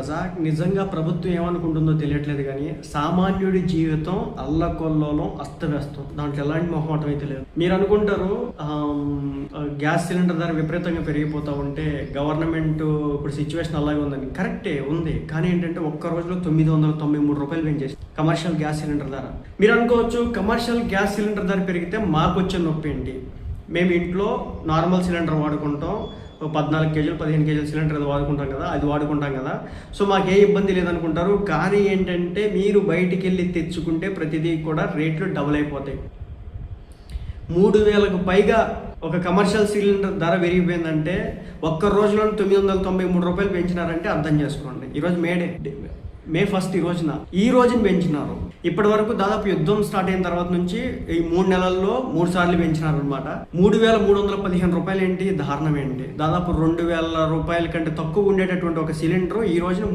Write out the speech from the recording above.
రజాక్, నిజంగా ప్రభుత్వం ఏమనుకుంటుందో తెలియట్లేదు కానీ సామాన్యుడి జీవితం అల్లకొల్లోలం అస్తవ్యస్తం. దాంట్లో ఎలాంటి మొహమాటం అయితే లేదు. మీరు అనుకుంటారు గ్యాస్ సిలిండర్ ధర విపరీతంగా పెరిగిపోతూ ఉంటే గవర్నమెంట్ ఇప్పుడు సిచ్యువేషన్ అలాగే ఉందని. కరెక్టే ఉంది, కానీ ఏంటంటే ఒక్క రోజులో 993 రూపాయలు పెంచేసి కమర్షియల్ గ్యాస్ సిలిండర్ ధర. మీరు అనుకోవచ్చు కమర్షియల్ గ్యాస్ సిలిండర్ ధర పెరిగితే మాకు వచ్చే నొప్పి ఏంటి, మేము ఇంట్లో నార్మల్ సిలిండర్ వాడుకుంటాం, 14 కేజీలు 15 కేజీల సిలిండర్ అది వాడుకుంటాం కదా, సో మాకు ఏ ఇబ్బంది లేదనుకుంటారు. కానీ ఏంటంటే మీరు బయటికి వెళ్ళి తెచ్చుకుంటే ప్రతిదీ కూడా రేట్లు డబుల్ అయిపోతాయి. 3000కు పైగా ఒక కమర్షియల్ సిలిండర్ ధర పెరిగిపోయిందంటే ఒక్క రోజులో 993 రూపాయలు పెంచినారంటే అర్థం చేసుకోండి. ఈరోజు మే 1 ఈ రోజున పెంచినారు. ఇప్పటి వరకు దాదాపు యుద్ధం స్టార్ట్ అయిన తర్వాత నుంచి ఈ 3 నెలల్లో 3 సార్లు పెంచినారు అనమాట. 3315 రూపాయలు ఏంటి, దారుణం ఏంటి. దాదాపు 2000 రూపాయల కంటే తక్కువ ఉండేటటువంటి ఒక సిలిండర్ ఈ రోజున